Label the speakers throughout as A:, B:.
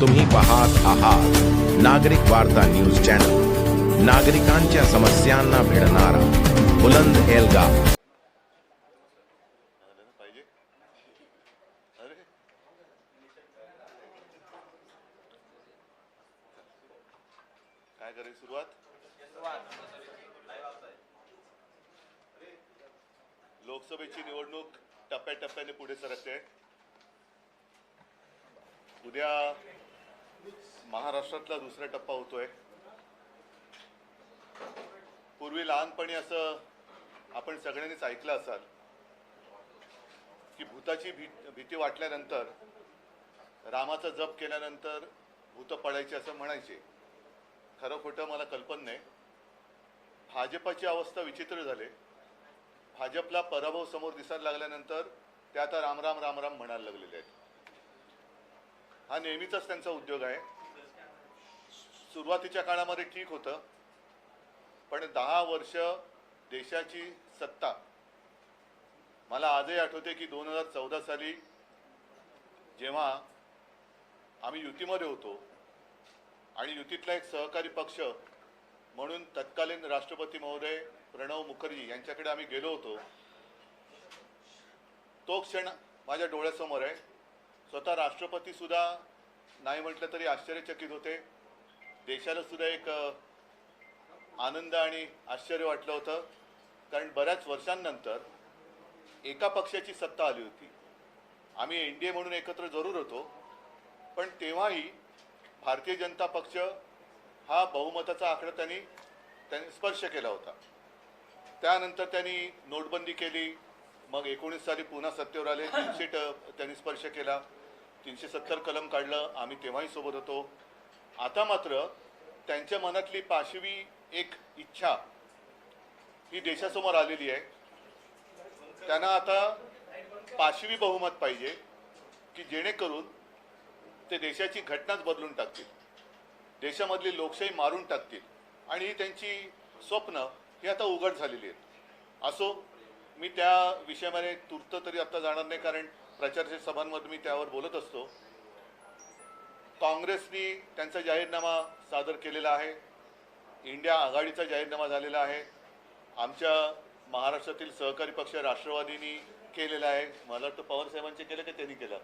A: तुम्ही पाहत आहात नागरिक वार्ता न्यूज चॅनल, नागरिकांच्या समस्यांना भिडणारा बुलंद एल्गार।
B: काय करायची सुरुवात? लोकसभेची निवडणूक टप्प्याटप्प्याने पुढे सरकते। उद्या महाराष्ट्रातला दुसरा टप्पा होतोय। पूर्वी लहानपणी असं आपण सगळ्यांनीच ऐकलं असाल की भूताची भीती वाटल्यानंतर, रामाचा जप केल्यानंतर भूत पडायचे असं म्हणायचे। खरं खोटं मला कल्पना नाही। भाजपाची अवस्था विचित्र झाली। भाजपला पराभव समोर दिसायला लागल्यानंतर ते आता राम राम राम राम म्हणायला लागलेले आहेत। हा नेहमीचाच त्यांचा उद्योग आहे। सुरुवातीच्या काळामध्ये ठीक होतं, पण 10 वर्ष देशाची सत्ता, मला आजही आठवते की 2014 साली जेव्हा आम्ही युतीमध्ये होतो आणि युतीतला एक सहकारी पक्ष म्हणून तत्कालीन राष्ट्रपती महोदय प्रणव मुखर्जी यांच्याकडे आम्ही गेलो होतो, तो क्षण माझ्या डोळ्यासमोर आहे। स्वतः राष्ट्रपती सुद्धा नाही म्हटलं तरी आश्चर्यचकित होते। देशाला सुद्धा एक आनंद आणि आश्चर्य वाटलं होतं, कारण बऱ्याच वर्षांनंतर एका पक्षाची सत्ता आली होती। आम्ही एनडीए म्हणून एकत्र जरूर होतो, पण तेव्हाही भारतीय जनता पक्ष हा बहुमताचा आकडा त्यांनी स्पर्श केला होता। त्यानंतर त्यांनी नोटबंदी केली, मग 19 साली पुन्हा सत्तेवर आले, 300 त्यांनी स्पर्श केला, 370 कलम काढलं, आम्ही तेव्हाही सोबत होतो। आता मात्र त्यांच्या मनातली पाशवी एक इच्छा ही देशासमोर आलेली आहे। त्यांना आता पाशवी बहुमत पाहिजे की जेणेकरून ते देशाची घटनाच बदलून टाकतील, देशामधली लोकशाही मारून टाकतील, आणि ही त्यांची स्वप्न ही आता उघड झालेली आहेत। असो, मी त्या विषयामध्ये तूर्त तरी आता जाणार नाही, कारण प्रचाराच्या सभांमध्ये मी त्यावर बोलत असतो। काँग्रेसनी त्यांचा जाहीरनामा सादर केलेला आहे, इंडिया आघाडीचा जाहीरनामा झालेला आहे, आमच्या महाराष्ट्रातील सहकारी पक्ष राष्ट्रवादीनी केलेला आहे। मला वाटतं पवार साहेबांचे केलं की त्यांनी केलं,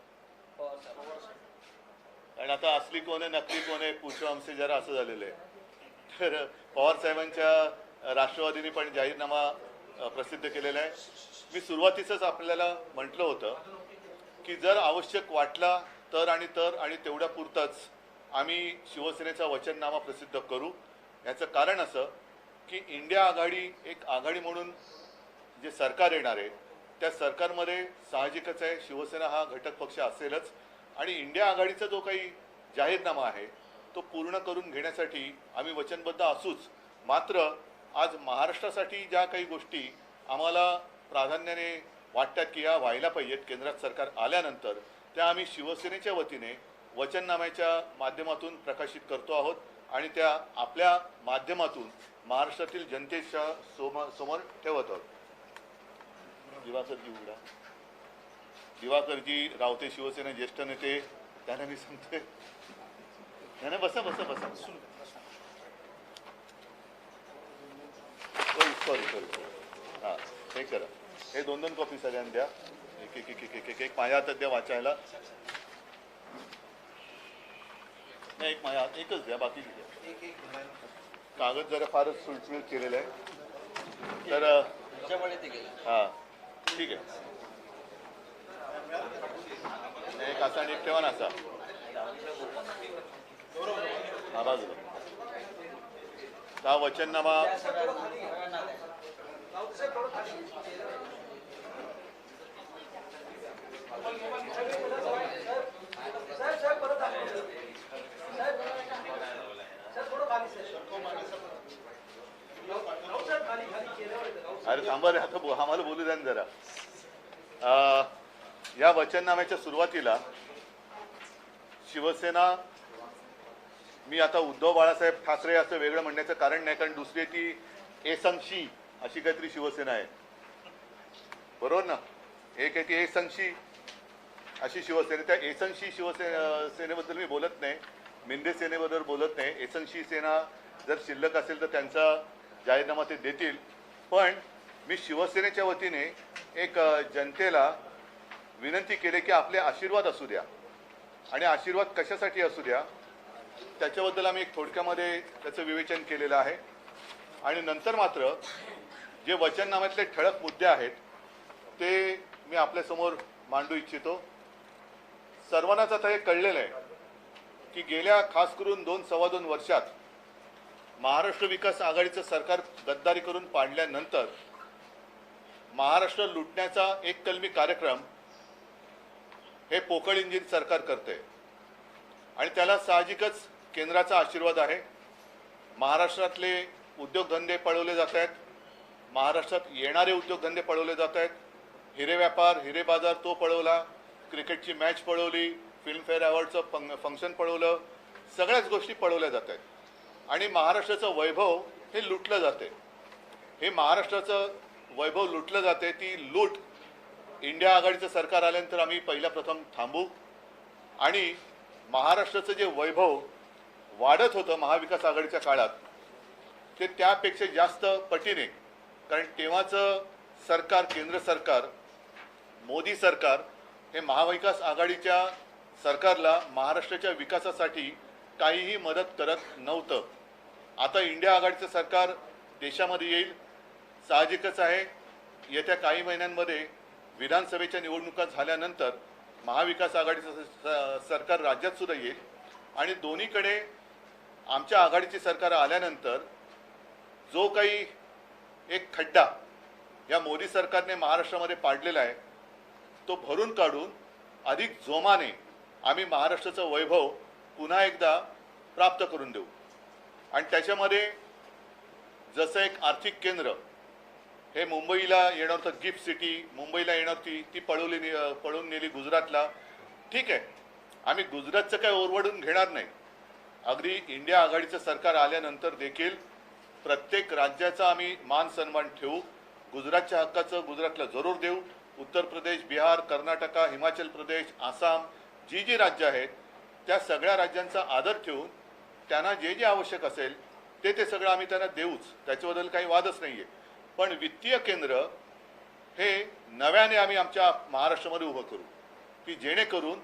B: कारण आता असली कोण आहे नकली कोण आहे पूछो हमसे जरा असं झालेलं आहे। तर पवार साहेबांच्या राष्ट्रवादीने पण जाहीरनामा प्रसिद्ध केलेला आहे। मी सुरुवातीसच आपल्याला म्हटलं होतं की जर आवश्यक वाटला तर आणि तेवढ्या पुरतच आम्ही शिवसेनेचा वचननामा प्रसिद्ध करू। याचं कारण असं की इंडिया आघाडी एक आघाडी म्हणून जे सरकार येणार आहे त्या सरकारमध्ये साहजिकच आहे शिवसेना हा घटक पक्ष असेलच, आणि इंडिया आघाडीचा जो काही जाहीरनामा आहे तो पूर्ण करून घेण्यासाठी आम्ही वचनबद्ध असूच। मात्र आज महाराष्ट्रासाठी ज्या काही गोष्टी आम्हाला प्राधान्याने वाटतात की या व्हायला पाहिजेत केंद्रात सरकार आल्यानंतर, त्या आम्ही शिवसेनेच्या वतीने वचननाम्याच्या माध्यमातून प्रकाशित करतो आहोत, आणि त्या आपल्या माध्यमातून महाराष्ट्रातील जनतेच्या समोर ठेवत आहोत। दिवाकरजी रावते शिवसेना ज्येष्ठ नेते, त्यांना मी सांगतोय, नाही बसा बसा बसा, सॉरी हां, हे करा, हे 2-2 कॉपी सगळ्यांना द्या, एक माझ्या हातात द्या वाचायला, नाही एक माझ्या हात एकच द्या, बाकी द्या। कागद जरा फारच सुलसुलीत केलेलं आहे, तर हां ठीक आहे, एक असा आणि एक ठेवा ना असा, हा बाजूला हा वचननामा। अरे थांबा रे, आता आम्हाला बोलू द्या जरा। या वचननाम्याच्या सुरुवातीला शिवसेना, मी आता उद्धव बाळासाहेब ठाकरे असं वेगळं म्हणण्याचं कारण नाही, कारण दुसरी ती एसंशी अशी काहीतरी शिवसेना आहे, बरोबर ना? एक आहे ती एसंशी अशी शिवसेना, त्या एसंशी शिवसेनेबद्दल मी बोलत नाही, मिंदे सेनेबद्दल बोलत नाही. एसनशी सेना जर शिल्लक असेल तर त्यांचा जाहीरनामा ते देतील. पण मी शिवसेनेच्या वतीने एक जनतेला विनंती केली की आपले आशीर्वाद असू द्या आणि आशीर्वाद कशासाठी असू द्या त्याच्याबद्दल आम्ही एक थोडक्यामध्ये त्याचं विवेचन केलेलं आहे. आणि नंतर मात्र जे वचननाम्यातले ठळक मुद्दे आहेत ते मी आपल्यासमोर मांडू इच्छितो. सर्वांनाच आता हे कळलेलं आहे की गेल्या खास करून 2-2.25 वर्षात महाराष्ट्र विकास आघाडीचं सरकार गद्दारी करून पाडल्यानंतर महाराष्ट्र लुटण्याचा एक कलमी कार्यक्रम हे पोकळ इंजिन सरकार करते आणि त्याला साहजिकच केंद्राचा आशीर्वाद आहे. महाराष्ट्रातले उद्योगधंदे पळवले जात आहेत. महाराष्ट्रात येणारे उद्योगधंदे पळवले जात आहेत. हिरे व्यापार, हिरे बाजार तो पळवला, क्रिकेटची मॅच पळवली, फिल्मफेअर अवॉर्डचं फंक्शन पळवलं, सगळ्याच गोष्टी पळवल्या जात आहेत आणि महाराष्ट्राचं वैभव हे लुटलं जाते. हे महाराष्ट्राचं वैभव लुटलं जाते. ती लूट इंडिया आघाडीचं सरकार आल्यानंतर आम्ही पहिल्या प्रथम थांबू आणि महाराष्ट्राचं जे वैभव वाढत होतं महाविकास आघाडीच्या काळात ते त्यापेक्षा जास्त पटीने, कारण तेव्हाचं सरकार, केंद्र सरकार, मोदी सरकार हे महाविकास आघाडीच्या सरकारला महाराष्ट्राच्या विकासासाठी काहीही मदत करत नव्हतं. आता इंडिया आघाडीचं सरकार देशामध्ये येईल, साहजिकच आहे. येत्या काही महिन्यांमध्ये विधानसभेच्या निवडणुका झाल्यानंतर महाविकास आघाडीचं सरकार राज्यात सुद्धा येईल आणि दोन्हीकडे आमच्या आघाडीची सरकार आल्यानंतर जो काही एक खड्डा या मोदी सरकारने महाराष्ट्रामध्ये पाडलेला आहे तो भरून काढून अधिक जोमाने आम्ही महाराष्ट्राचं वैभव पुन्हा एकदा प्राप्त करून देऊ. आणि त्याच्यामध्ये जसं एक आर्थिक केंद्र हे मुंबईला येणार होतं, गिफ्ट सिटी मुंबईला येणार होती, ती पळून नेली गुजरातला. ठीक आहे, आम्ही गुजरातचं काय ओरवडून घेणार नाही. अगदी इंडिया आघाडीचं सरकार आल्यानंतर देखील प्रत्येक राज्याचा आम्ही मान सन्मान ठेवू. गुजरातच्या हक्काचं गुजरातला जरूर देऊ. उत्तर प्रदेश, बिहार, कर्नाटका, हिमाचल प्रदेश, आसाम जी राज्य आहेत त्या सगळ्या राज्यांचा आदर ठेवून त्यांना जे जे आवश्यक असेल ते सगळं आम्ही त्यांना देऊच. त्याच्याबद्दल काही वादच नाही आहे. पण वित्तीय केंद्र हे नव्याने आम्ही आमच्या महाराष्ट्रामध्ये उभं करू की जेणेकरून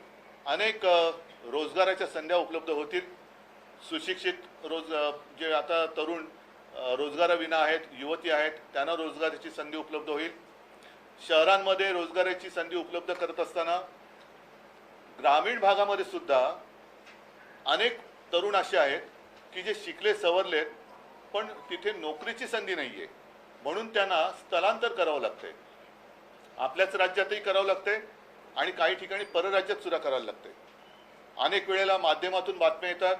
B: अनेक रोजगाराच्या संध्या उपलब्ध होतील. सुशिक्षित जे आता तरुण रोजगाराविना आहेत, युवती आहेत, त्यांना रोजगाराची संधी उपलब्ध होईल. शहरांमध्ये रोजगाराची संधी उपलब्ध करत असताना ग्रामीण भागामध्ये सुद्धा अनेक तरुण असे आहेत की जे शिकले सवरलेत पण तिथे नोकरीची संधी नाही आहे, म्हणून त्यांना स्थलांतर करावं लागते. आपल्याच राज्यातही करावं लागते आणि काही ठिकाणी परराज्यात सुद्धा करावं लागते. अनेक वेळेला माध्यमातून बातम्या येतात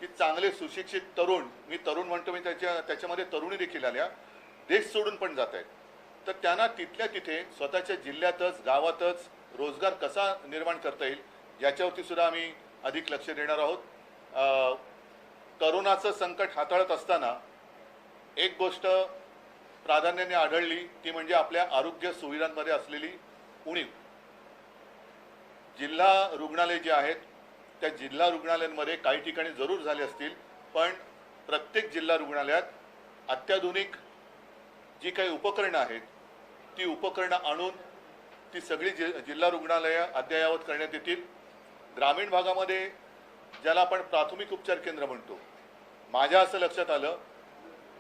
B: की चांगले सुशिक्षित तरुण, मी तरुण म्हणतो मी त्याच्यामध्ये तरुणी देखील आल्या, देश सोडून पण जात आहेत. तर त्यांना तिथल्या तिथे स्वतःच्या जिल्ह्यातच गावातच रोजगार कसा निर्माण करता येईल याच्यावरती सुद्धा आम्ही अधिक लक्ष देणार आहोत. करोनाचं संकट हाताळत असताना एक गोष्ट प्राधान्याने आढळली ती म्हणजे आपल्या आरोग्य सुविधांमध्ये असलेली उणीव. जिल्हा रुग्णालय जे आहेत त्या जिल्हा रुग्णालयांमध्ये काही ठिकाणी जरूर झाले असतील, पण प्रत्येक जिल्हा रुग्णालयात अत्याधुनिक जी काही उपकरणं आहेत ती उपकरणं आणून ती सगळी जिल्हा रुग्णालयं अद्ययावत करण्यात येतील. ग्रामीण भागामध्ये ज्याला आपण प्राथमिक उपचार केंद्र म्हणतो, माझ्या असं लक्षात आलं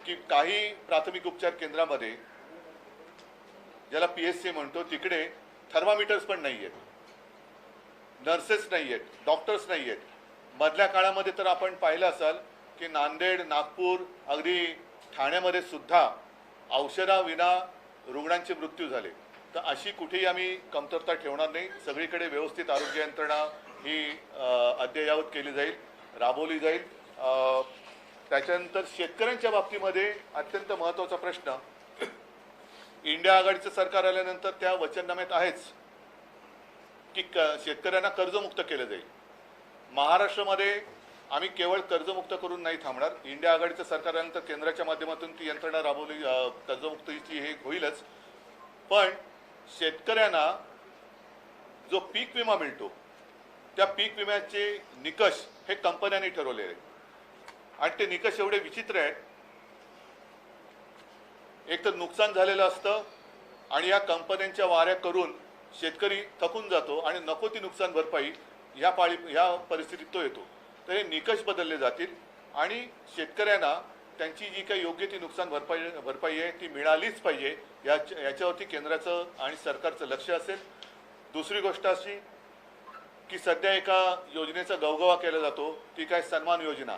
B: की काही प्राथमिक उपचार केंद्रामध्ये ज्याला PSC म्हणतो तिकडे थर्मामीटर्स पण नाही आहेत, नर्सेस नाही आहेत, डॉक्टर्स नाही आहेत. मधल्या काळामध्ये तर आपण पाहिलं असाल की नांदेड, नागपूर, अगदी ठाण्यामध्ये सुद्धा औषधाविना रुग्णांचे मृत्यू झाले. तर अशी कुठेही आम्ही कमतरता ठेवणार नाही. सगळीकडे व्यवस्थित आरोग्य यंत्रणा ही अद्ययावत केली जाईल, राबवली जाईल. त्याच्यानंतर शेतकऱ्यांच्या बाबतीमध्ये अत्यंत महत्त्वाचा प्रश्न, इंडिया आघाडीचं सरकार आल्यानंतर त्या वचननाम्यात आहेच की शेतकऱ्यांना कर्जमुक्त केलं जाईल. महाराष्ट्रामध्ये आम्ही केवळ कर्जमुक्त करून नाही थांबणार. इंडिया आघाडीचं सरकार आल्यानंतर केंद्राच्या माध्यमातून ती यंत्रणा राबवली, कर्जमुक्तीची हे होईलच. पण शेतकऱ्यांना जो पीक विमा मिळतो त्या पीक विम्याचे निकष हे कंपन्यांनी ठरवलेले आहेत आणि ते निकष एवढे विचित्र आहेत. एक तर नुकसान झालेलं असतं आणि या कंपन्यांच्या वाऱ्या करून शेतकरी थकून जातो आणि नको ती नुकसान भरपाई ह्या परिस्थितीत तो येतो. तर हे निकष बदलले जातील आणि शेतकऱ्यांना त्यांची जी काही योग्य ती नुकसान भरपाई आहे ती मिळालीच पाहिजे याच्यावरती केंद्राचं आणि सरकारचं लक्ष असेल. दुसरी गोष्ट अशी की सध्या एका योजनेचा गवगवा केला जातो, ती काय सन्मान योजना.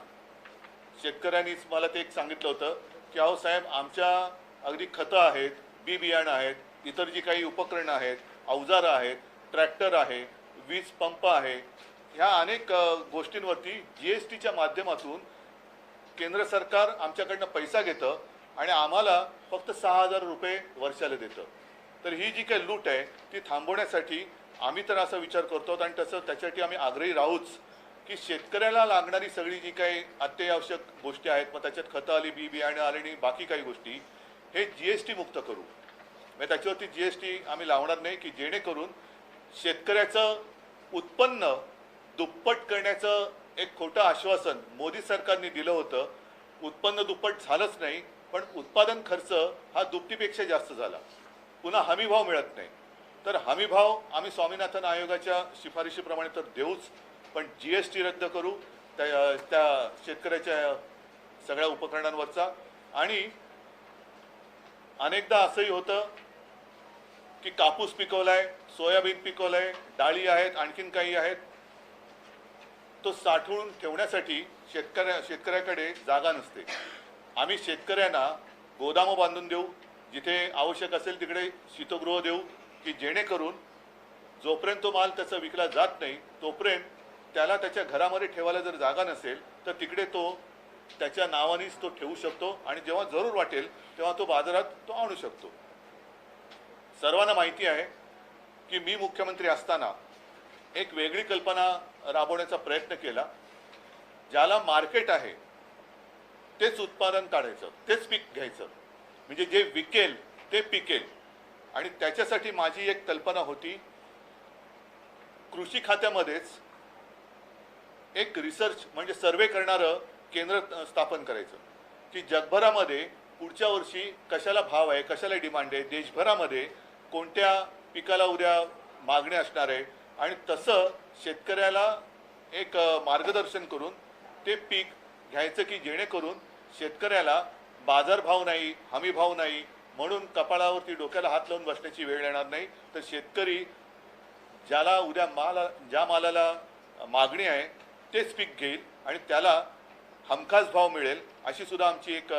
B: शेतकऱ्यांनीच मला ते एक सांगितलं होतं की अहो साहेब, आमच्या अगदी खतं आहेत, बी बियाणं आहेत, इतर जी काही उपकरणं आहेत, अवजारं आहेत, ट्रॅक्टर आहे, वीज पंप आहे, ह्या अनेक गोष्टींवरती GSTच्या माध्यमातून केंद्र सरकार आमच्याकडनं पैसा घेतं आणि आम्हाला फक्त 6,000 रुपये वर्षाला देतं. तर ही जी काही लूट आहे ती थांबवण्यासाठी आम्ही तर असा विचार करतो आणि त्याच्यासाठी आम्ही आग्रही राहूच की शेतकऱ्याला लागणारी सगळी जी काही अत्यावश्यक गोष्टी आहेत, मग त्याच्यात खतं आली, बी बियाणं आली आणि बाकी काही गोष्टी, हे GST मुक्त करू. म्हणजे त्याच्यावरती GST आम्ही लावणार नाही की जेणेकरून शेतकऱ्याचं उत्पन्न दुप्पट करण्याचं एक खोटं आश्वासन मोदी सरकारने दिलं होतं. उत्पन्न दुप्पट झालंच नाही, पण उत्पादन खर्च हा दुपटीपेक्षा जास्त झाला. पुन्हा हमीभाव मिळत नाही. तर हमीभाव आम्ही स्वामीनाथन आयोगाच्या शिफारशीप्रमाणे तर देऊच, पण GST रद्द करू त्या शेतकऱ्याच्या सगळ्या उपकरणांवरचा. आणि अनेकदा असंही होतं की कापूस पिकवलाय, सोयाबीन पिकवलंय, डाळी आहेत, आणखीन काही आहेत, तो साठवून ठेवण्यासाठी शेतकऱ्याकडे जागा नसते. आम्ही शेतकऱ्यांना गोदामं बांधून देऊ, जिथे आवश्यक असेल तिकडे शीतगृह देऊ की जेणेकरून जोपर्यंत तो माल त्याचा विकला जात नाही तोपर्यंत त्याला त्याच्या घरामध्ये ठेवायला जर जागा नसेल तर तिकडे तो त्याच्या नावानेच तो ठेवू शकतो आणि जेव्हा जरूर वाटेल तेव्हा तो बाजारात तो आणू शकतो. सर्वांना माहिती आहे की मी मुख्यमंत्री असताना एक वेगळी कल्पना राबवण्याचा प्रयत्न केला. ज्याला मार्केट आहे तेच उत्पादन काढायचं, तेच पीक घ्यायचं, म्हणजे जे विकेल ते पिकेल. आणि त्याच्यासाठी माझी एक कल्पना होती, कृषी खात्यामध्येच एक रिसर्च म्हणजे सर्वे करणारं केंद्र स्थापन करायचं की जगभरामध्ये पुढच्या वर्षी कशाला भाव आहे, कशाला डिमांड आहे, देशभरामध्ये कोणत्या पिकाला उद्या मागणी असणार आहे आणि तसं शेतकऱ्याला एक मार्गदर्शन करून ते पीक घ्यायचं की जेणेकरून शेतकऱ्याला बाजारभाव नाही, हमीभाव नाही म्हणून कपाळावरती डोक्याला हात लावून बसण्याची वेळ येणार नाही. तर शेतकरी ज्याला उद्या ज्या मालाला मागणी आहे तेच पीक घेईल आणि त्याला हमखास भाव मिळेल, अशी सुद्धा आमची एक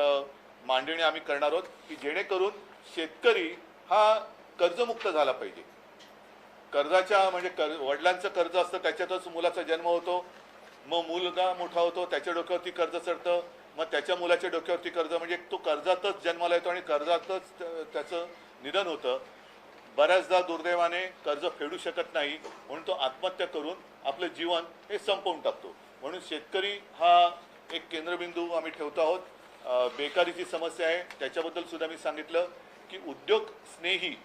B: मांडणी आम्ही करणार आहोत की जेणेकरून शेतकरी हा कर्जमुक्त झाला पाहिजे. कर्जाच्या म्हणजे वडिलांचं कर्ज असतं, त्याच्यातच मुलाचा जन्म होतो, मग मुलगा मोठा होतो, त्याच्या डोक्यावरती कर्ज चढतं, मग त्याच्या मुलाच्या डोक्यावरती कर्ज, म्हणजे तो कर्जातच जन्माला येतो आणि कर्जातच त्याचं निधन होतं. बऱ्याचदा दुर्दैवाने कर्ज फेडू शकत नाही म्हणून तो आत्महत्या करून आपलं जीवन हे संपवून टाकतो. म्हणून शेतकरी हा एक केंद्रबिंदू आम्ही ठेवतो आहोत. बेकारीची समस्या आहे त्याच्याबद्दल सुद्धा मी सांगितलं की उद्योग स्नेही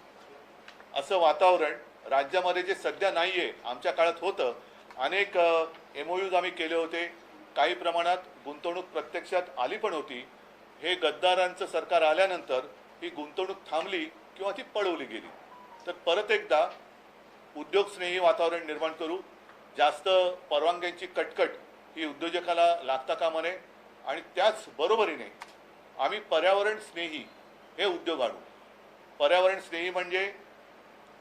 B: असं वातावरण राज्यामध्ये जे सध्या नाही आहे, आमच्या काळात होतं. अनेक MOUs आम्ही केले होते, काही प्रमाणात गुंतवणूक प्रत्यक्षात आली पण होती. हे गद्दारांचं सरकार आल्यानंतर ही गुंतवणूक थांबली किंवा ती पळवली गेली. तर परत एकदा उद्योगस्नेही वातावरण निर्माण करू. जास्त परवानग्यांची कटकट ही उद्योजकाला लागता कामा नये आणि त्याच बरोबरीने आम्ही पर्यावरण स्नेही हे उद्योग आणू. पर्यावरण स्नेही म्हणजे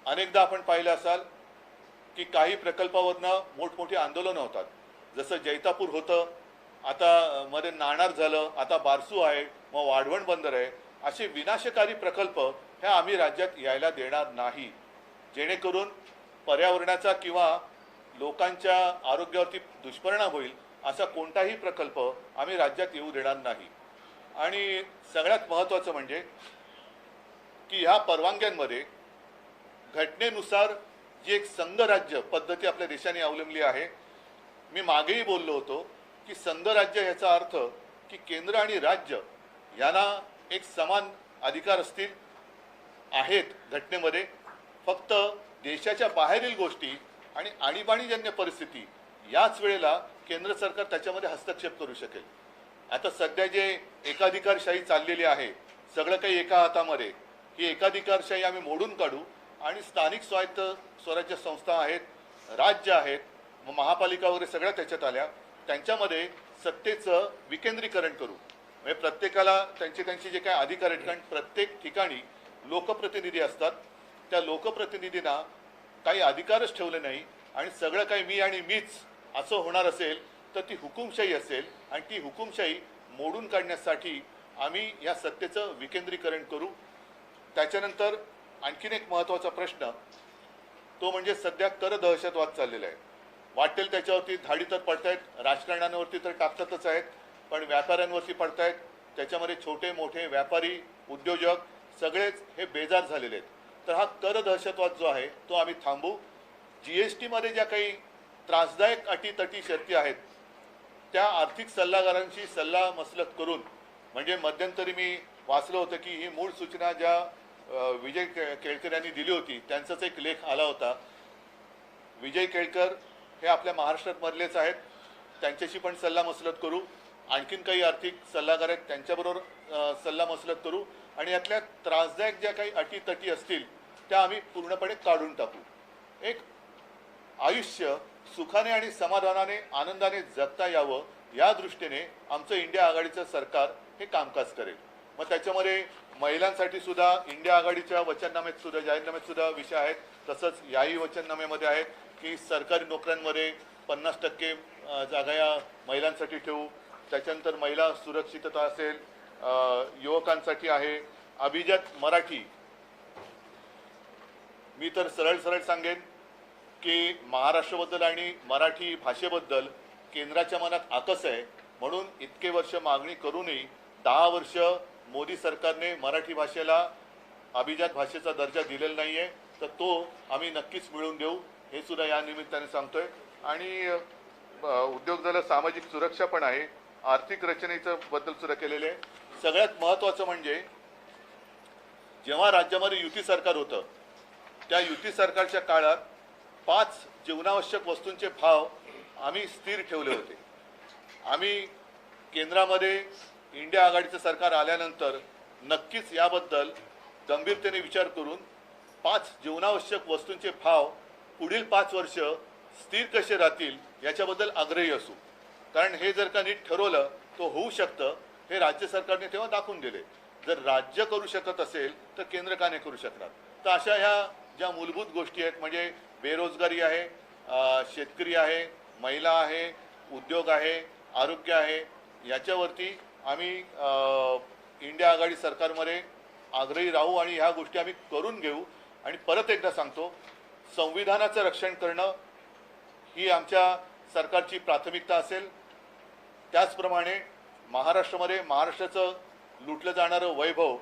B: अनेकदा आपण पाहिलं असाल की काही प्रकल्पावरनं मोठमोठी आंदोलनं होतात. जसं जैतापूर होतं, आता मध्ये नाणार झालं, आता बारसू आहे, मग वाढवण बंदर आहे. असे विनाशकारी प्रकल्प हे आम्ही राज्यात यायला देणार नाही, जेणेकरून पर्यावरणाचा किंवा लोकांच्या आरोग्यावरती दुष्परिणाम होईल असा कोणताही प्रकल्प आम्ही राज्यात येऊ देणार नाही. आणि सगळ्यात महत्त्वाचं म्हणजे की ह्या परवानग्यांमध्ये घटनेनुसार जी एक संघराज्य पद्धती आपल्या देशाने अवलंबली आहे. मी मागेही बोललो होतो की संघराज्य याचा अर्थ की केंद्र आणि राज्य यांना एक समान अधिकार आहेत घटनेमध्ये. फक्त देशाच्या बाहेरील गोष्टी आणि आणीबाणीजन्य परिस्थिती याच वेळेला केंद्र सरकार त्याच्यामध्ये हस्तक्षेप करू शकेल. आता सध्या जे एकाधिकारशाही चाललेली आहे, सगळं काही एका हातामध्ये, ही एकाधिकारशाही आम्ही मोडून काढू आणि स्थानिक स्वायत्त स्वराज्य संस्था आहेत, राज्य आहेत, महापालिका वगैरे सगळ्या त्याच्यात आल्या, त्यांच्यामध्ये सत्तेचं विकेंद्रीकरण करू. म्हणजे प्रत्येकाला त्यांचे जे काही अधिकार आहेत, कारण प्रत्येक ठिकाणी लोकप्रतिनिधी असतात, त्या लोकप्रतिनिधींना काही अधिकारच ठेवले नाही आणि सगळं काही मी आणि मीच असं होणार असेल तर ती हुकुमशाही असेल आणि ती हुकुमशाही मोडून काढण्यासाठी आम्ही या सत्तेचं विकेंद्रीकरण करू. त्याच्यानंतर आणखीन एक महत्त्वाचा प्रश्न तो म्हणजे सध्या कर दहशतवाद चाललेला आहे. वाटेल त्याच्यावरती धाडी तर पडतायत, राजकारण्यांवरती तर टाकतातच आहेत, पण व्यापाऱ्यांवरती पडतायत. त्याच्यामध्ये छोटे मोठे व्यापारी, उद्योजक सगळेच हे बेजार झालेले आहेत. तर हा कर दहशतवाद जो आहे तो आम्ही थांबू. GST मध्ये ज्या काही त्रासदायक अटीतटी शर्ती आहेत त्या आर्थिक सल्लागारांशी सल्ला मसलत करून, म्हणजे मध्यंतरी मी वाचलं होतं की ही मूळ सूचना ज्या विजय केळकर यांनी दिली होती त्यांचाच एक लेख आला होता. विजय केळकर हे आपल्या महाराष्ट्रात मधलेच आहेत, त्यांच्याशी पण सल्ला मसलत करू. आणखीन काही आर्थिक सल्लागार आहेत त्यांच्याबरोबर सल्ला मसलत करू आणि यातल्या त्रासदायक ज्या काही अटीतटी असतील त्या आम्ही पूर्णपणे काढून टाकू. एक आयुष्य सुखाने आणि समाधानाने आनंदाने जगता यावं या दृष्टीने आमचं इंडिया आघाडीचं सरकार हे कामकाज करेल. मग त्याच्यामध्ये महिलांसाठी सुद्धा इंडिया आघाडीच्या वचननाम्यात सुद्धा, जाहीरनाम्यात सुद्धा विषय आहेत. तसंच याही वचननाम्यामध्ये आहेत की सरकारी नोकऱ्यांमध्ये 50% जागा या महिलांसाठी ठेवू. त्याच्यानंतर महिला सुरक्षितता असेल, युवकांसाठी आहे. अभिजात मराठी, मी तर सरळ सांगेन की महाराष्ट्राबद्दल आणि मराठी भाषेबद्दल केंद्राच्या मनात आकस आहे, म्हणून इतके वर्ष मागणी करूनही 10 वर्ष मोदी सरकारने मराठी भाषेला अभिजात भाषेचा दर्जा दिलेला नाही आहे. तर तो आम्ही नक्कीच मिळवून देऊ हे सुद्धा या निमित्ताने सांगतोय. आणि उद्योगधंदा सामाजिक सुरक्षा पण आहे, आर्थिक रचनेचं बद्दल सुद्धा केलेले आहे. सगळ्यात महत्त्वाचं म्हणजे जेव्हा राज्यामध्ये युती सरकार होतं त्या युती सरकारच्या काळात 5 जीवनावश्यक वस्तूंचे भाव आम्ही स्थिर ठेवले होते. आम्ही केंद्रामध्ये इंडिया आघाडीचं सरकार आल्यानंतर नक्कीच याबद्दल गंभीरतेने विचार करून 5 जीवनावश्यक वस्तूंचे भाव पुढील 5 वर्ष स्थिर कसे राहतील याच्याबद्दल आग्रही असू. कारण हे जर का नीट ठरवलं तो होऊ शकतं हे राज्य सरकारने तेव्हा दाखवून दिले. जर राज्य करू शकत असेल तर केंद्र का नाही करू शकणार. तर अशा ह्या ज्या मूलभूत गोष्टी आहेत म्हणजे बेरोजगारी आहे, शेतकरी आहे, महिला आहे, उद्योग आहे, आरोग्य आहे, याच्यावरती आम्ही इंडिया आघाडी सरकारमध्ये आग्रही राहू आणि ह्या गोष्टी आम्ही करून घेऊ. आणि परत एकदा सांगतो, संविधानाचं रक्षण करणं ही आमच्या सरकारची प्राथमिकता असेल. त्याचप्रमाणे महाराष्ट्रामध्ये महाराष्ट्राचं लुटलं जाणारं वैभव,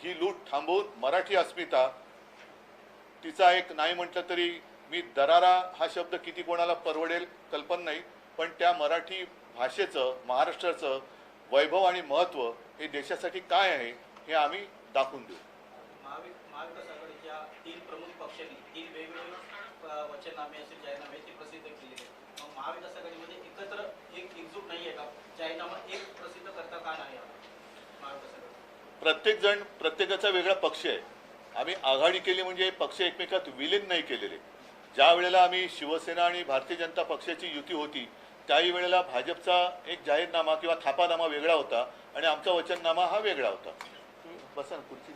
B: ही लूट थांबवून मराठी अस्मिता, तिचा एक नाही म्हटलं तरी मी दरारा हा शब्द किती कोणाला परवडेल कल्पना नाही, पण त्या मराठी भाषेचं, महाराष्ट्राचं वैभव आणि महत्त्व हे देशासाठी काय आहे हे आम्ही दाखवून देऊ.
C: महाविकास आघाडीच्या 3 प्रमुख पक्षांनी 3 वेगवेगळे वचननामे असे जाहीरनामे ते प्रसिद्ध केलेले आहेत. मग महाविकास आघाडीमध्ये एकत्र एकजूट नाही आहे का? जाहीरनामा एक प्रसिद्ध करता का नाही महाविकास आघाडी?
B: प्रत्येक जण प्रत्येकाचा वेगळा पक्ष आहे. आम्ही आघाडी केली म्हणजे पक्ष एकमेकात विलीन नाही केलेले. ज्या वेळेला आम्ही शिवसेना आणि भारतीय जनता पक्षाची युती होती त्याही वेळेला भाजपचा एक जाहीरनामा किंवा थापानामा वेगळा होता आणि आमचा वचननामा हा वेगळा होता. बसा ना खुर्ची.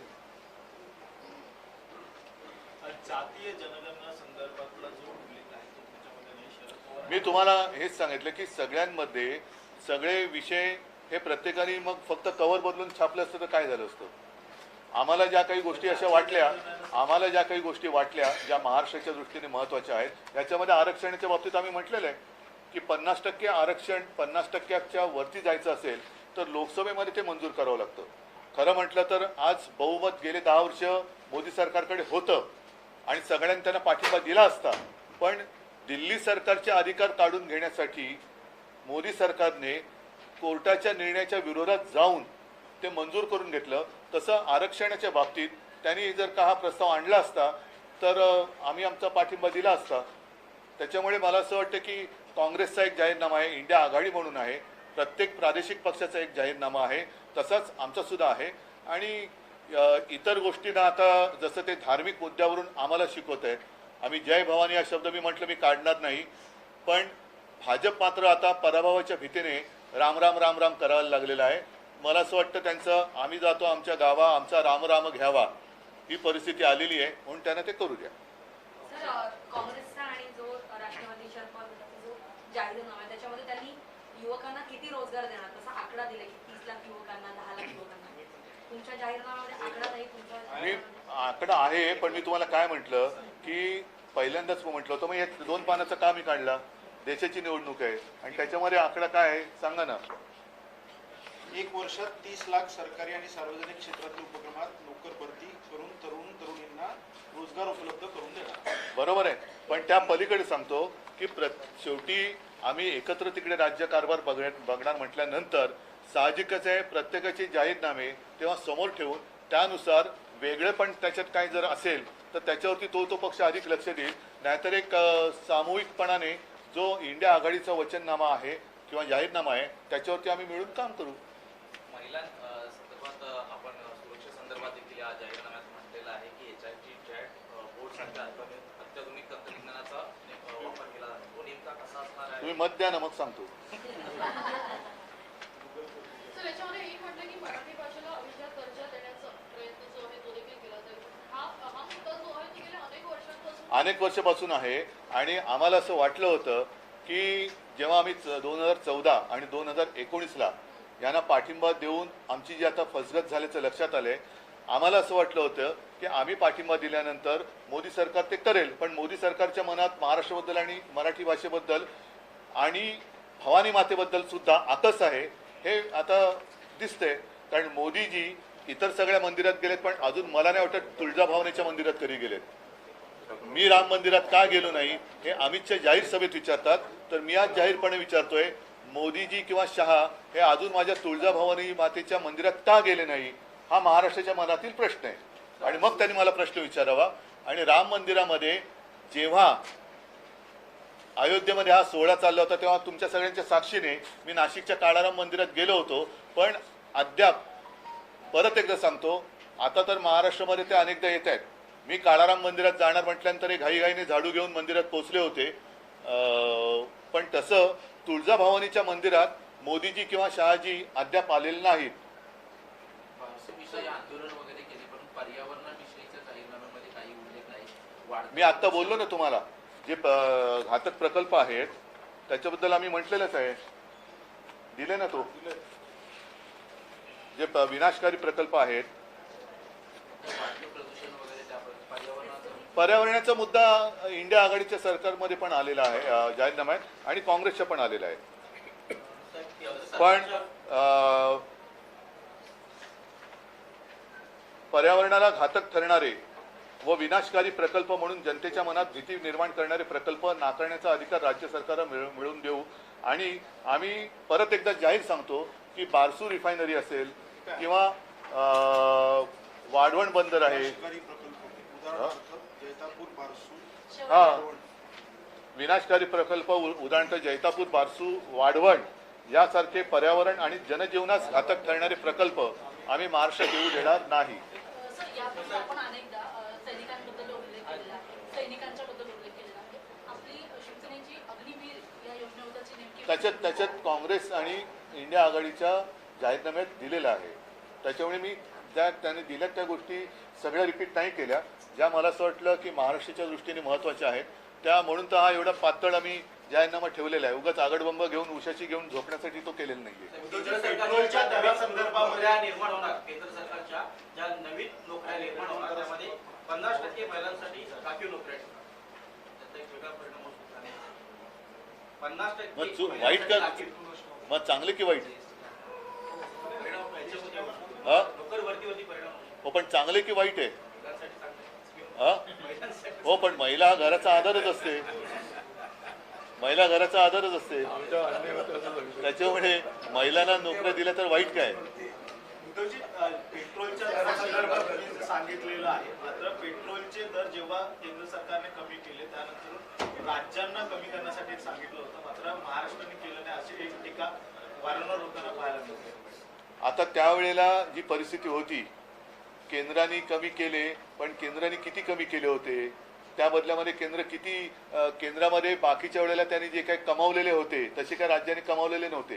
C: जातीय जनगणना संदर्भातला जो उल्लेख आहे तो त्याच्यामध्ये नाही. शरद पवार
B: मी तुम्हाला हेच सांगितलं की सगळ्यांमध्ये सगळे विषय हे प्रत्येकाने मग फक्त कव्हर बदलून छापलं असतं तर काय झालं असतं. आम्हाला ज्या काही गोष्टी अशा वाटल्या, ज्या महाराष्ट्राच्या दृष्टीने महत्त्वाच्या आहेत, याच्यामध्ये आरक्षणाच्या बाबतीत आम्ही म्हटलेलं आहे की 50% आरक्षण 50%च्या वरती जायचं असेल तर लोकसभेमध्ये ते मंजूर करावं लागतं. खरं म्हटलं तर आज बहुमत गेले 10 वर्ष मोदी सरकारकडे होतं आणि सगळ्यांनी त्यांना पाठिंबा दिला असता, पण दिल्ली सरकारचे अधिकार काढून घेण्यासाठी मोदी सरकारने कोर्टाच्या निर्णयाच्या विरोधात जाऊन ते मंजूर करून घेतलं. तसं आरक्षणाच्या बाबतीत त्यांनी जर का हा प्रस्ताव आणला असता तर आम्ही आमचा पाठिंबा दिला असता. त्याच्यामुळे मला असं वाटतं की काँग्रेसचा एक जाहीरनामा आहे, इंडिया आघाडी म्हणून आहे, प्रत्येक प्रादेशिक पक्षाचा एक जाहीरनामा आहे, तसाच आमचा सुद्धा आहे. आणि इतर गोष्टींना आता जसं ते धार्मिक मुद्द्यावरून आम्हाला शिकवत आहेत, आम्ही जय भवानी हा शब्द मी म्हटलं मी काढणार नाही, पण भाजप मात्र आता पराभवाच्या भीतीने राम राम राम राम करायला लागलेला आहे. मला असं वाटतं त्यांचं आम्ही जातो आमच्या गावा आमचा राम राम घ्यावा ही परिस्थिती आलेली आहे, म्हणून त्यांना ते करू द्या.
D: सर, काँग्रेसचा आणि जो राष्ट्रवादी शरद पवारांचा जो जाहीरनामा आहे त्याच्यामध्ये त्यांनी युवकांना किती रोजगार देणार तसा आकडा दिला की 30 लाख युवकांना 10 लाख युवकांना. तुमच्या जाहीरनाम्यामध्ये आकडा नाही.
B: मी आकडा आहे, पण मी तुम्हाला काय म्हटलं की पहिल्यांदाच म्हटलं होतं मग या 2 पानाचा का मी काढला. देशाची निवडणूक आहे आणि त्याच्यामध्ये आकडा काय आहे सांगा ना.
E: 1 वर्षात 30 लाख सरकारी आणि सार्वजनिक क्षेत्रातील उपक्रमात नोकर भरती करून तरुणींना रोजगार उपलब्ध करून देणार.
B: बरोबर आहे, पण त्या पलीकडे सांगतो की शेवटी आम्ही एकत्र तिकडे राज्यकारभार बघणार म्हटल्यानंतर साहजिकच आहे प्रत्येकाचे जाहीरनामे तेव्हा समोर ठेवून त्यानुसार वेगळे पण त्याच्यात काय जर असेल तर त्याच्यावरती तो पक्ष अधिक लक्ष देईल. नाहीतर एक सामूहिकपणाने जो इंडिया आघाडीचा वचननामा आहे किंवा जाहीरनामा आहे त्याच्यावरती आम्ही मिळून काम करू.
F: महिलांसंदर्भात आपण सुरक्षेसंदर्भात देखील या जाहीरनाम्यात म्हटलेलं आहे की HIT चॅट बोर्डसारख्या अत्याधुनिक तंत्रज्ञानाचा वापर केला जातो. तो नेमका कसा असणार आहे
B: तुम्ही मत द्या ना मग सांगतो.
G: सर, याच्यामध्ये एक म्हटलं की मराठी भाषेला अभिजात दर्जा देण्याचा प्रयत्न जो आहे तो देखील केला जाईल. हा मुद्दा जो आहे तो गेल्या अनेक
B: वर्षापासून आहे आणि आम्हाला असं वाटलं होतं की जेव्हा आम्ही 2014 आणि 2019ला यांना पाठिंबा देऊन आमची जी आता फसगत झाल्याचं लक्षात आलंय, आम्हाला असं वाटलं होतं की आम्ही पाठिंबा दिल्यानंतर मोदी सरकार ते करेल, पण मोदी सरकारच्या मनात महाराष्ट्राबद्दल आणि मराठी भाषेबद्दल आणि भवानी मातेबद्दल सुद्धा आकस आहे हे आता दिसतंय. कारण मोदीजी इतर सगळ्या मंदिरात गेलेत पण अजून मला नाही वाटत तुळजाभवानीच्या मंदिरात कधी गेलेत. मी राम मंदिरात का गेलो नाही हे अमितच्या जाहीर सभेत विचारतात, तर मी आज जाहीरपणे विचारतोय मोदीजी किंवा शहा हे अजून माझ्या तुळजाभवानी मातेच्या मंदिरात का गेले नाही हा महाराष्ट्राच्या मनातील प्रश्न आहे. आणि मग त्यांनी मला प्रश्न विचारावा. आणि राम मंदिरामध्ये जेव्हा अयोध्येमध्ये हा सोहळा चालला होता तेव्हा तुमच्या सगळ्यांच्या साक्षीने मी नाशिकच्या काळाराम मंदिरात गेलो होतो, पण अद्याप परत एकदा सांगतो आता तर महाराष्ट्रामध्ये ते अनेकदा येत आहेत. मी काळाराम मंदिरात जाणार म्हटल्यानंतर घाईघाईने झाडू घेऊन मंदिरात पोहोचले होते, पण तसं तुळजाभवानीच्या मंदिरात मोदीजी किंवा शहाजी अद्याप आलेले नाहीत.
F: विषयी आंदोलन वगैरे केले पण पर्यावरणाविषयीच्या जाहीरनाम्यामध्ये काही उल्लेख नाही.
B: मी आत्ता बोललो ना तुम्हाला जे घातक प्रकल्प आहेत त्याच्याबद्दल आम्ही म्हटलेलंच आहे, दिले ना तो जे विनाशकारी प्रकल्प आहेत.
F: प्रदूषण वगैरे त्या
B: पर्यावरणाचा मुद्दा इंडिया आघाडीच्या सरकारमध्ये पण आलेला आहे जाहीरनाम्यात आणि काँग्रेसच्या पण आलेला आहे. पण पर्यावरणाला घातक ठरणारे व विनाशकारी प्रकल्प म्हणून जनतेच्या मनात भीती निर्माण करणारे प्रकल्प नाकारण्याचा अधिकार राज्य सरकारला मिळवून देऊ. आणि आम्ही परत एकदा जाहीर सांगतो की बारसू रिफायनरी असेल किंवा वाढवण बंदर आहे,
E: जैतापूर बारसू,
B: हा विनाशकारी प्रकल्प उदाहरणार्थ जैतापूर बारसू वाढवण यासारखे पर्यावरण आणि जनजीवनास घातक ठरणारे प्रकल्प आम्ही महाराष्ट्रात येऊ देणार नाही.
D: सर, यापूर्वी आपण अनेकदा सैनिकांबद्दल उल्लेख केलेला आहे, सैनिकांच्या बद्दल उल्लेख केलेला आहे. आपली शिवसेनेची अग्निवीर या योजनेबद्दलची नेमकी
B: त्याच्यात काँग्रेस आणि इंडिया आघाडीच्या जाहीरनाम्यात दिलेलं आहे. त्याच्यामुळे मी त्याने दिल्या त्या गोष्टी सगळ्या रिपीट नाही केल्या ज्या मला असं वाटलं की महाराष्ट्राच्या दृष्टीने महत्त्वाच्या आहेत त्या, म्हणून तर हा एवढा पातळ आम्ही जाहीरनामा ठेवलेला आहे. उगाच आगडबंब घेऊन उशाची घेऊन झोपण्यासाठी तो केलेला नाहीये.
C: केंद्र सरकारच्या नवीन नोकऱ्या निर्माण होणार, केंद्र सरकारच्या ज्या नवीन नोकऱ्या निर्माण होणार त्यामध्ये 50% महिलांसाठी राखीव नोकऱ्या त्याचा एक वेगळा परिणाम होऊ शकतो. 50%
B: वाईट का मग चांगले की वाईट
C: परिणाम याच्यामध्ये
B: हा
C: नोकर भरतीवरती परिणाम
B: हो, पण चांगले की वाईट आहे
C: महिलांसाठी चांगलं
B: हा
C: महिलांसाठी
B: हो, पण महिला हा घराचा आधारच असते, महिला घराचा आधारच असते. त्याच्यामुळे महिलांना नोकऱ्या दिल्या तर वाईट काय.
H: उद्धवजी पेट्रोलच्या दरासंदर्भात तुम्ही जे सांगितलेलं आहे, मात्र पेट्रोलचे दर जेव्हा केंद्र सरकारने कमी केले त्यानंतर राज्यांना कमी करण्यासाठी सांगितलं होतं, मात्र महाराष्ट्राने केलं नाही अशी एक टीका वारंवार होताना पाहायला मिळते.
B: आता त्यावेळेला जी परिस्थिती होती, केंद्राने कमी केले, पण केंद्राने किती कमी केले होते, त्या बदल्यामध्ये केंद्र किती केंद्रामध्ये बाकीच्या वेळेला त्यांनी जे काही कमावलेले होते तसे काय राज्याने कमावलेले नव्हते.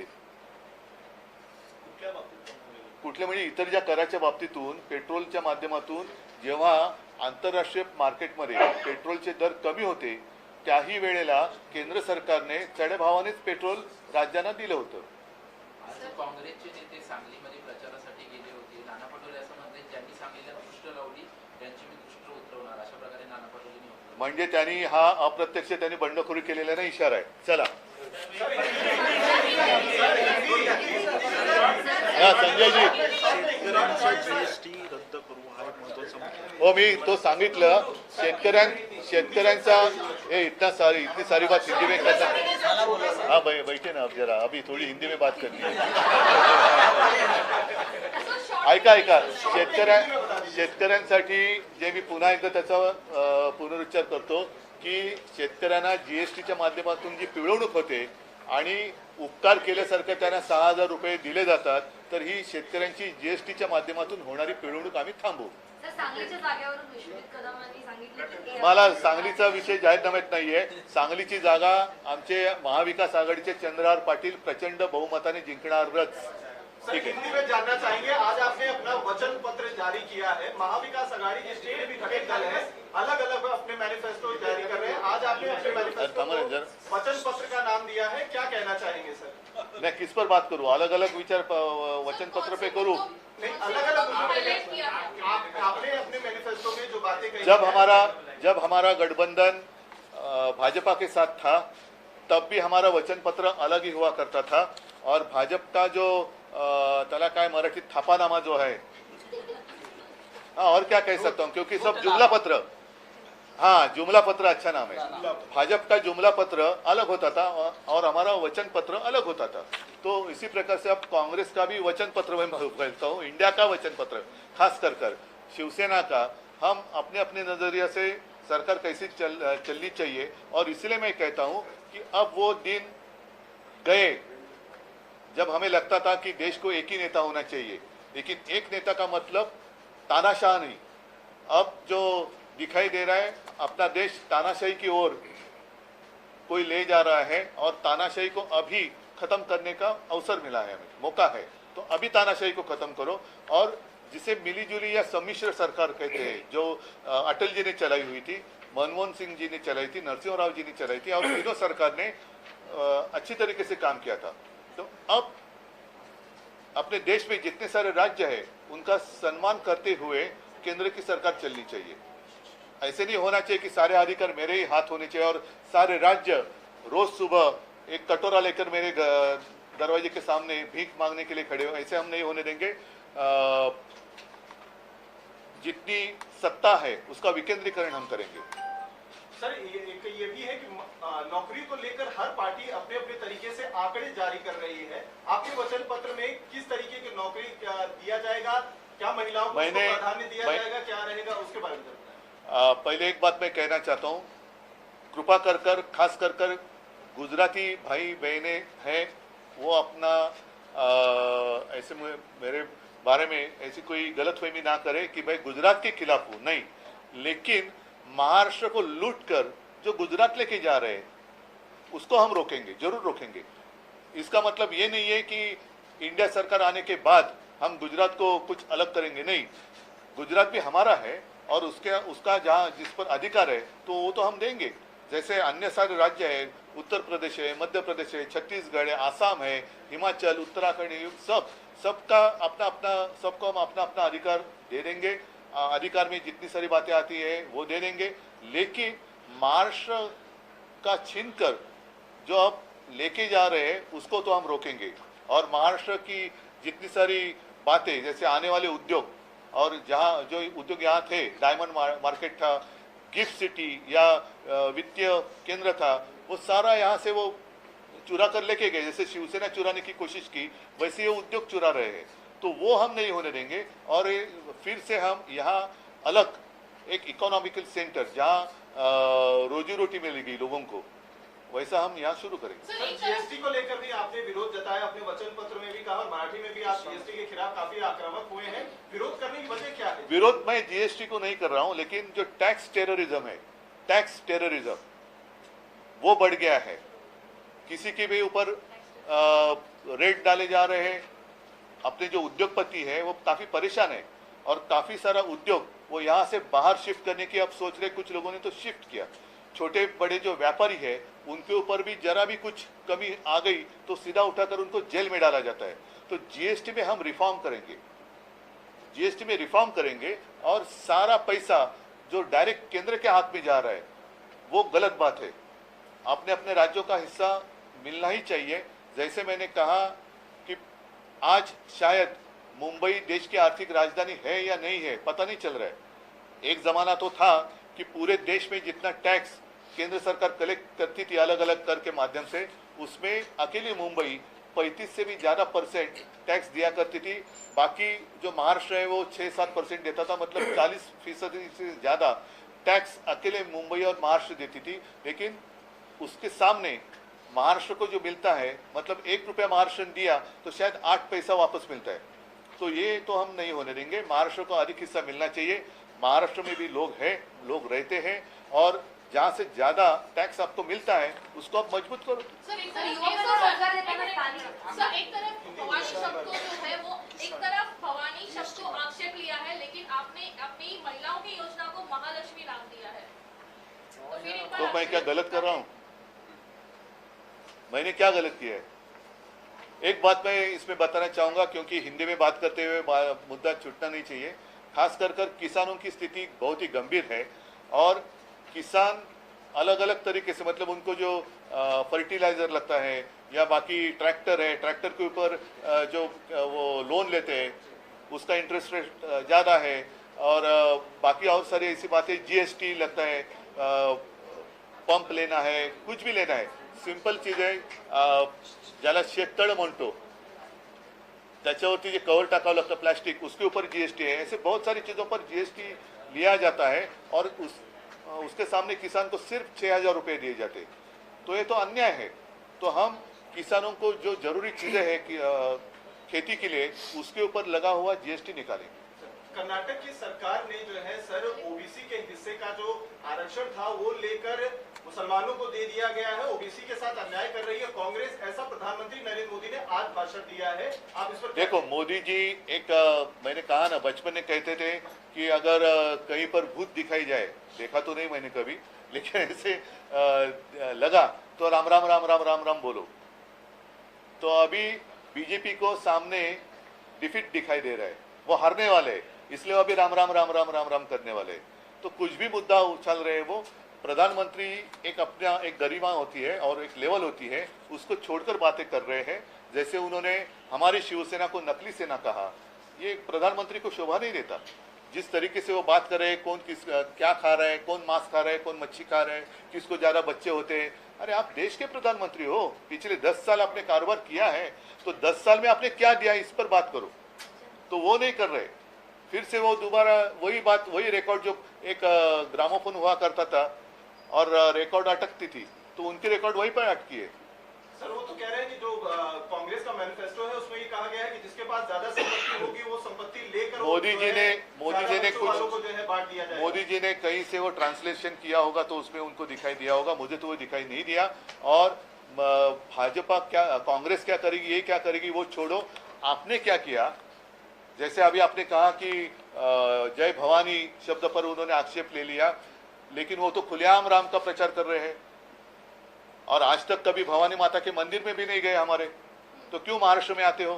H: कुठल्या बाबतीत कमवलेलं?
B: कुठले म्हणजे इतर ज्या कराच्या बाबतीतून पेट्रोलच्या माध्यमातून जेव्हा आंतरराष्ट्रीय मार्केटमध्ये पेट्रोलचे दर कमी होते त्याही वेळेला केंद्र सरकारने चढ्या भावानेच पेट्रोल राज्यांना दिलं होतं.
F: आज काँग्रेसचे नेते सांगलीमध्ये प्रचारासाठी गेले होते. नाना पटोले असं म्हणते, ज्यांनी सांगलीला दृष्ट लावली त्यांची मी दृष्ट उतरवणार, अशा प्रकारे नाना पटोलेंनी म्हटलं.
B: म्हणजे त्यांनी हा अप्रत्यक्ष त्यांनी बंडखोरी केलेला नाही इशारा आहे. चला हा संजयजी,
E: जीएसटी रद्द करू हा एक महत्वाचा मुद्दा.
B: हो मी तो सांगितलं शेतकऱ्यांचा इतनी सारी बात हिंदी में कैसा. हाँ बैठे ना अब जरा, अभी थोड़ी हिंदी में बात करनी है. ऐका शेतकऱ्यांसाठी जे मी पुन्हा एकदा त्याचा पुनरुच्चार करतो की शेतकऱ्यांना जीएसटीच्या माध्यमातून जी पिळवणूक होते आणि उपकार केल्यासारखं त्यांना 6,000 रुपये दिले जातात, तर ही शेतकऱ्यांची जीएसटीच्या माध्यमातून होणारी पिळवणूक आम्ही थांबवू.
D: सर, सांगलीच्या जागेवरून विश्वजित कदम यांनी सांगितलं की
B: मला सांगलीचा विषय जाहीरनाम्यात नाहीये. सांगलीची जागा आमचे महाविकास आघाडीचे चंद्रहार पाटील प्रचंड बहुमताने जिंकणारच.
H: सर,
B: ठीक है.
H: हिंदी में जानना चाहेंगे, आज आपने अपना वचन पत्र जारी किया है, महाविकास आघाड़ी के स्टेट भी घटक दल है, अलग अलग अपने मैनिफेस्टो जारी कर रहे हैं. आज आपने अपने मैनिफेस्टो को वचन पत्र का नाम दिया है, क्या कहना चाहेंगे सर?
B: मैं किस पर बात करूं? अलग अलग विचार वचन पत्र पे करूं.
H: नहीं, अलग अलग आपने अपने मैनिफेस्टो में जो बातें कही
B: जब हमारा गठबंधन भाजपा के साथ था तब भी हमारा वचन पत्र अलग ही हुआ करता था, और भाजपा का जो तला काय मराठी थापानामा जो है, हाँ और क्या कह सकता हूँ, क्योंकि सब जुमला पत्र, हाँ जुमला पत्र अच्छा नाम है. भाजपा का जुमला पत्र अलग होता था और हमारा वचन पत्र अलग होता था. तो इसी प्रकार से अब कांग्रेस का भी वचन पत्र मैं कहता हूँ, इंडिया का वचन पत्र, खास कर शिवसेना का, हम अपने अपने नजरिया से सरकार कैसी चलनी चाहिए. और इसलिए मैं कहता हूँ कि अब वो दिन गए जब हमें लगता था कि देश को एक ही नेता होना चाहिए, लेकिन एक नेता का मतलब तानाशाह नहीं. अब जो दिखाई दे रहा है अपना देश तानाशाही की ओर कोई ले जा रहा है, और तानाशाही को अभी खत्म करने का अवसर मिला है, हमें मौका है. तो अभी तानाशाही को खत्म करो, और जिसे मिलीजुली या सम्मिश्र सरकार कहते हैं, जो अटल जी ने चलाई हुई थी, मनमोहन सिंह जी ने चलाई थी, नरसिंह राव जी ने चलाई थी, और तीनों सरकार ने अच्छी तरीके से काम किया था. तो अब अपने देश में जितने सारे राज्य हैं उनका सम्मान करते हुए केंद्र की सरकार चलनी चाहिए. ऐसे नहीं होना चाहिए कि सारे अधिकार मेरे ही हाथ होने चाहिए और सारे राज्य रोज सुबह एक कटोरा लेकर मेरे दरवाजे के सामने भीख मांगने के लिए खड़े हो. ऐसे हम नहीं होने देंगे. जितनी सत्ता है उसका विकेंद्रीकरण हम करेंगे.
H: सर, ये भी है कि नौकरी को लेकर हर पार्टी अपने अपने तरीके से आंकड़े जारी कर रही है. आपके वचन पत्र में किस तरीके की नौकरी दिया जाएगा, क्या महिलाओं को प्राधान्य दिया जाएगा, क्या रहेगा, उसके बारे में बताएं.
B: पहले एक बात मैं कहना चाहता हूँ, कृपा कर खास कर गुजराती भाई बहने हैं, वो अपना ऐसे मेरे बारे में ऐसी कोई गलतफहमी ना करे कि भाई गुजरात के खिलाफ हूँ, नहीं. लेकिन महाराष्ट्र को लूट कर जो गुजरात लेके जा रहे हैं उसको हम रोकेंगे, जरूर रोकेंगे. इसका मतलब ये नहीं है कि इंडिया सरकार आने के बाद हम गुजरात को कुछ अलग करेंगे, नहीं. गुजरात भी हमारा है और उसका जहाँ जिस पर अधिकार है तो वो तो हम देंगे. जैसे अन्य सारे राज्य है, उत्तर प्रदेश है, मध्य प्रदेश है, छत्तीसगढ़ है, आसाम है, हिमाचल, उत्तराखंड, सबका सबको हम अपना अपना अधिकार दे देंगे. अधिकार में जितनी सारी बातें आती है वो दे देंगे. लेकिन महाराष्ट्र का छीनकर जो अब लेके जा रहे हैं उसको तो हम रोकेंगे. और महाराष्ट्र की जितनी सारी बातें, जैसे आने वाले उद्योग, और जहाँ जो उद्योग यहाँ थे, डायमंड मार्केट था, गिफ्ट सिटी या वित्तीय केंद्र था, वो सारा यहाँ से वो चुरा कर लेके गए. जैसे शिवसेना चुराने की कोशिश की, वैसे ये उद्योग चुरा रहे हैं. तो वो हम नहीं होने देंगे। और फिर से हम यहाँ अलग एक इकोनॉमिकल सेंटर जहाँ रोजी रोटी मिलेगी लोगों को, वैसा हम यहाँ शुरू करेंगे।
G: सर,
H: सर,
G: एक तरफ
H: जीएसटी को लेकर भी आपने विरोध जताया, अपने वचन पत्र में भी कहा और मराठी में भी आप जीएसटी के खिलाफ काफी आक्रामक हुए हैं। विरोध करने की वजह क्या है?
B: विरोध मैं जीएसटी को नहीं कर रहा हूं, लेकिन जो टैक्स टेररिज्म है, टैक्स टेररिज्म वो बढ़ गया है। किसी के भी ऊपर रेट डाले जा रहे हैं। अपने जो उद्योगपति है वो काफी परेशान है और काफी सारा उद्योग वो यहाँ से बाहर शिफ्ट करने की अब सोच रहे। कुछ लोगों ने तो शिफ्ट किया। छोटे बड़े जो व्यापारी है उनके ऊपर भी जरा भी कुछ कमी आ गई तो सीधा उठाकर उनको जेल में डाला जाता है। तो जीएसटी में हम रिफॉर्म करेंगे, जीएसटी में रिफॉर्म करेंगे और सारा पैसा जो डायरेक्ट केंद्र के हाथ में जा रहा है वो गलत बात है। अपने अपने राज्यों का हिस्सा मिलना ही चाहिए। जैसे मैंने कहा कि आज शायद मुंबई देश की आर्थिक राजधानी है या नहीं है पता नहीं चल रहा है। एक जमाना तो था कि पूरे देश में जितना टैक्स केंद्र सरकार कलेक्ट करती थी अलग अलग कर के माध्यम से, उसमें अकेली मुंबई 35 से भी ज़्यादा % टैक्स दिया करती थी। बाकी जो महाराष्ट्र है वो 6-7% देता था, मतलब 40% से ज़्यादा टैक्स अकेले मुंबई और महाराष्ट्र देती थी। लेकिन उसके सामने महाराष्ट्र को जो मिलता है, मतलब 1 रुपया महाराष्ट्र ने दिया तो शायद 8 पैसा वापस मिलता है। तो ये तो हम नहीं होने देंगे। महाराष्ट्र को अधिक हिस्सा मिलना चाहिए। महाराष्ट्र में भी लोग हैं, लोग रहते हैं और जहाँ से ज्यादा टैक्स आपको मिलता है उसको आप मजबूत करो।
G: सर, एक
D: सर,
G: तरफ
D: युवा को रोजगार देताना स्थानिक
G: सर, एक तरफ भवानी शब्द को जो है वो एक तरफ भवानी शब्द को आक्षेप लिया है, लेकिन आपने अपनी महिलाओं की योजना को महालक्ष्मी नाम दिया है। तो फिर इन पर
B: तो मैं क्या
G: आक्षेप
B: गलत कर रहा हूँ? मैंने क्या गलत किया है? एक बात मैं इसमें बताना चाहूंगा, क्योंकि हिंदी में बात करते हुए मुद्दा छूटना नहीं चाहिए। खास कर किसानों की स्थिति बहुत ही गंभीर है और किसान अलग अलग तरीके से, मतलब उनको जो फर्टिलाइजर लगता है या बाकी ट्रैक्टर है, ट्रैक्टर के ऊपर जो वो लोन लेते हैं उसका इंटरेस्ट रेट ज़्यादा है और बाकी और सारी ऐसी बातें, जीएसटी लगता है, पंप लेना है, कुछ भी लेना है, सिंपल चीज आहे, ज्याला शेततळ म्हणतो त्याच्यावरती जे कवर टाकावं लगता प्लास्टिक, उसके ऊपर जीएसटी है। ऐसे बहुत सारी चीज़ों पर जीएसटी लिया जाता है और उसके सामने किसान को सिर्फ 6,000 रुपये दिए जाते। तो ये तो अन्याय है। तो हम किसानों को जो जरूरी चीज़ें हैं कि खेती के लिए, उसके ऊपर लगा हुआ जीएसटी निकालेंगे।
H: कर्नाटक की सरकार ने जो है सर ओबीसी के हिस्से का जो आरक्षण था वो लेकर मुसलमानों को दे दिया गया है, ओबीसी के साथ अन्याय कर रही है कांग्रेस, ऐसा प्रधानमंत्री नरेंद्र मोदी ने आज भाषण दिया है। आप इस पर
B: देखो, मोदी जी एक मैंने कहा ना, बचपन में कहते थे कि अगर कहीं पर भूत दिखाई जाए, देखा तो नहीं मैंने कभी, लेकिन ऐसे लगा तो राम राम राम राम राम राम बोलो। तो अभी बीजेपी को सामने डिफीट दिखाई दे रहा है, वो हारने वाले हैं, इसलिए अभी राम राम राम राम राम राम करने वाले। तो कुछ भी मुद्दा उछल रहे हैं, वो प्रधानमंत्री एक अपना एक गरिमा होती है और एक लेवल होती है, उसको छोड़कर बातें कर रहे हैं। जैसे उन्होंने हमारी शिवसेना को नकली सेना कहा, ये प्रधानमंत्री को शोभा नहीं देता। जिस तरीके से वो बात कर रहे हैं, कौन किस क्या खा रहा है, कौन मांस खा रहा है, कौन मच्छी खा रहा है, किसको ज़्यादा बच्चे होते हैं। अरे आप देश के प्रधानमंत्री हो, पिछले 10 साल आपने कारोबार किया है, तो 10 साल में आपने क्या दिया इस पर बात करो। तो वो नहीं कर रहे। फिर से वो दोबारा वही बात, वही रिकॉर्ड, जो एक ग्रामोफोन हुआ करता था और रिकॉर्ड अटकती थी, तो उनकी रिकॉर्ड वहीं पर अटकी है।
H: सर वो तो कह रहे हैं कि जो कांग्रेस का मैनिफेस्टो है उसमें ये कहा गया है कि जिसके पास ज्यादा संपत्ति होगी वो संपत्ति लेकर
B: मोदी जी ने
H: कुछ
B: मोदी जी ने कहीं से वो ट्रांसलेशन किया होगा तो उसमें उनको दिखाई दिया होगा, मुझे तो वो दिखाई नहीं दिया। और भाजपा क्या, कांग्रेस क्या करेगी, ये क्या करेगी, वो छोड़ो। आपने क्या किया, जैसे अभी आपने कहा कि जय भवानी शब्द पर उन्होंने आक्षेप ले लिया, लेकिन वो तो खुलेआम राम का प्रचार कर रहे हैं और आज तक कभी भवानी माता के मंदिर में भी नहीं गए हमारे। तो क्यों महाराष्ट्र में आते हो?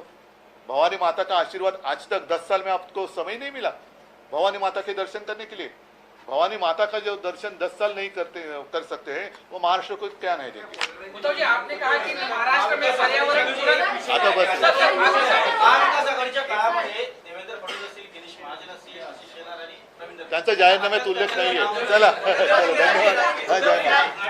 B: भवानी माता का आशीर्वाद आज तक 10 साल में आपको समय नहीं मिला भवानी माता के दर्शन करने के लिए? भवानी माता का जो दर्शन 10 साल नहीं कर सकते हैं, वो महाराष्ट्र को क्या नहीं देंगे?
I: उद्धव जी, आपने कहा की महाराष्ट्र में पर्यावरण
B: आता बस
C: महाविकास आघाडीच्या काळामध्ये देवेंद्र फडणवीस असतील, गिरीश महाजन असतील, आशिष शेलार आणि रवींद्र
B: त्यांचा जाहीरनाम्यात उल्लेख नाहीये। चला, धन्यवाद। हा, जय महाराज।